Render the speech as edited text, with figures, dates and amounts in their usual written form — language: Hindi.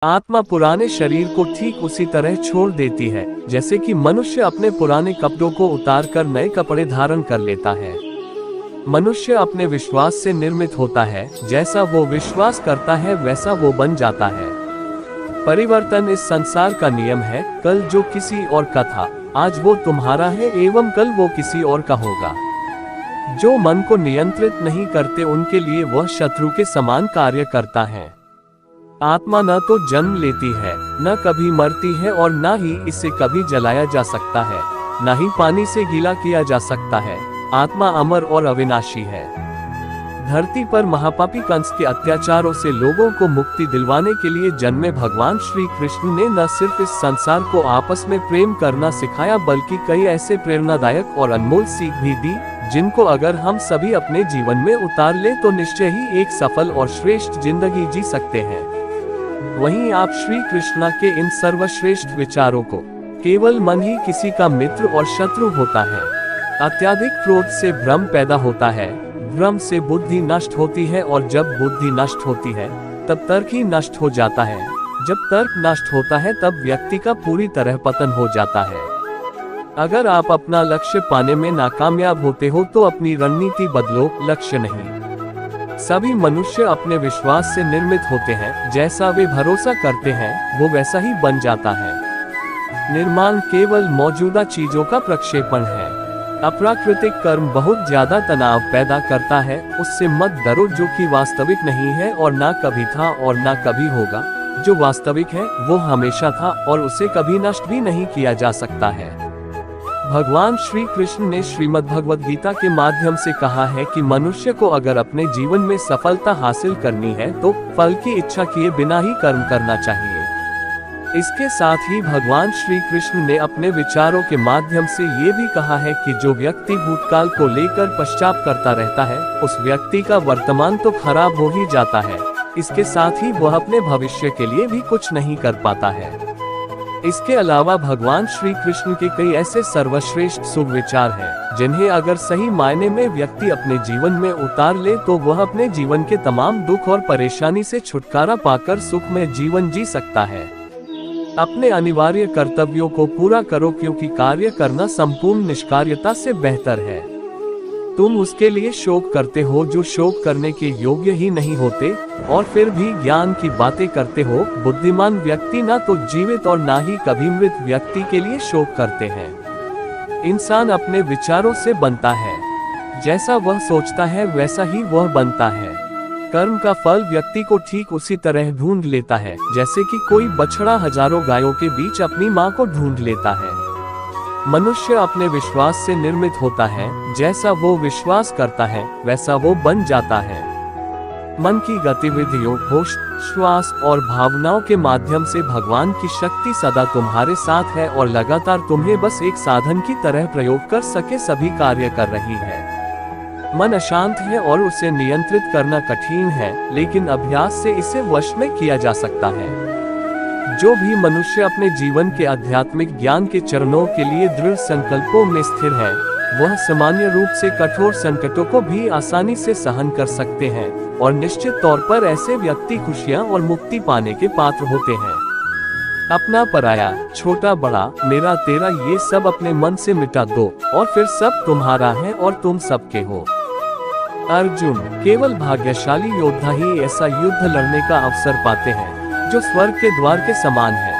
आत्मा पुराने शरीर को ठीक उसी तरह छोड़ देती है जैसे कि मनुष्य अपने पुराने कपड़ों को उतारकर नए कपड़े धारण कर लेता है। मनुष्य अपने विश्वास से निर्मित होता है, जैसा वो विश्वास करता है वैसा वो बन जाता है। परिवर्तन इस संसार का नियम है। कल जो किसी और का था, आज वो तुम्हारा है एवं कल वो किसी और का होगा। जो मन को नियंत्रित नहीं करते उनके लिए वह शत्रु के समान कार्य करता है। आत्मा न तो जन्म लेती है, न कभी मरती है और न ही इसे कभी जलाया जा सकता है, न ही पानी से गीला किया जा सकता है। आत्मा अमर और अविनाशी है। धरती पर महापापी कंस के अत्याचारों से लोगों को मुक्ति दिलवाने के लिए जन्मे भगवान श्री कृष्ण ने न सिर्फ इस संसार को आपस में प्रेम करना सिखाया, बल्कि कई ऐसे प्रेरणादायक और अनमोल सीख भी दी, जिनको अगर हम सभी अपने जीवन में उतार ले तो निश्चय ही एक सफल और श्रेष्ठ जिंदगी जी सकते हैं। वहीं आप श्री कृष्णा के इन सर्वश्रेष्ठ विचारों को केवल मन ही किसी का मित्र और शत्रु होता है। अत्यधिक क्रोध से भ्रम पैदा होता है, भ्रम से बुद्धि नष्ट होती है और जब बुद्धि नष्ट होती है तब तर्क ही नष्ट हो जाता है। जब तर्क नष्ट होता है तब व्यक्ति का पूरी तरह पतन हो जाता है। अगर आप अपना लक्ष्य पाने में नाकामयाब होते हो तो अपनी रणनीति बदलो, लक्ष्य नहीं। सभी मनुष्य अपने विश्वास से निर्मित होते हैं, जैसा वे भरोसा करते हैं वो वैसा ही बन जाता है। निर्माण केवल मौजूदा चीजों का प्रक्षेपण है। अप्राकृतिक कर्म बहुत ज्यादा तनाव पैदा करता है, उससे मत डरो जो कि वास्तविक नहीं है और ना कभी था और ना कभी होगा। जो वास्तविक है वो हमेशा था और उसे कभी नष्ट भी नहीं किया जा सकता है। भगवान श्री कृष्ण ने श्रीमद् भगवद गीता के माध्यम से कहा है कि मनुष्य को अगर अपने जीवन में सफलता हासिल करनी है तो फल की इच्छा किए बिना ही कर्म करना चाहिए। इसके साथ ही भगवान श्री कृष्ण ने अपने विचारों के माध्यम से ये भी कहा है कि जो व्यक्ति भूतकाल को लेकर पश्चाताप करता रहता है उस व्यक्ति का वर्तमान तो खराब हो ही जाता है, इसके साथ ही वह अपने भविष्य के लिए भी कुछ नहीं कर पाता है। इसके अलावा भगवान श्री कृष्ण के कई ऐसे सर्वश्रेष्ठ सुविचार हैं, जिन्हें अगर सही मायने में व्यक्ति अपने जीवन में उतार ले तो वह अपने जीवन के तमाम दुख और परेशानी से छुटकारा पाकर सुखमय जीवन जी सकता है। अपने अनिवार्य कर्तव्यों को पूरा करो, क्योंकि कार्य करना संपूर्ण निष्कार्यता से बेहतर है। तुम उसके लिए शोक करते हो जो शोक करने के योग्य ही नहीं होते और फिर भी ज्ञान की बातें करते हो। बुद्धिमान व्यक्ति ना तो जीवित और ना ही कभी मृत व्यक्ति के लिए शोक करते हैं। इंसान अपने विचारों से बनता है, जैसा वह सोचता है वैसा ही वह बनता है। कर्म का फल व्यक्ति को ठीक उसी तरह ढूंढ लेता है जैसे कि कोई बछड़ा हजारों गायों के बीच अपनी मां को ढूंढ लेता है। मनुष्य अपने विश्वास से निर्मित होता है, जैसा वो विश्वास करता है वैसा वो बन जाता है। मन की गतिविधियों, होश, श्वास और भावनाओं के माध्यम से भगवान की शक्ति सदा तुम्हारे साथ है और लगातार तुम्हें बस एक साधन की तरह प्रयोग कर सके सभी कार्य कर रही है। मन अशांत है और उसे नियंत्रित करना कठिन है, लेकिन अभ्यास से इसे वश में किया जा सकता है। जो भी मनुष्य अपने जीवन के आध्यात्मिक ज्ञान के चरणों के लिए दृढ़ संकल्पों में स्थिर है, वह सामान्य रूप से कठोर संकटों को भी आसानी से सहन कर सकते हैं और निश्चित तौर पर ऐसे व्यक्ति खुशियां और मुक्ति पाने के पात्र होते हैं। अपना पराया, छोटा बड़ा, मेरा तेरा, ये सब अपने मन से मिटा दो और फिर सब तुम्हारा है और तुम सबके हो। अर्जुन, केवल भाग्यशाली योद्धा ही ऐसा युद्ध लड़ने का अवसर पाते हैं जो स्वर्ग के द्वार के समान है।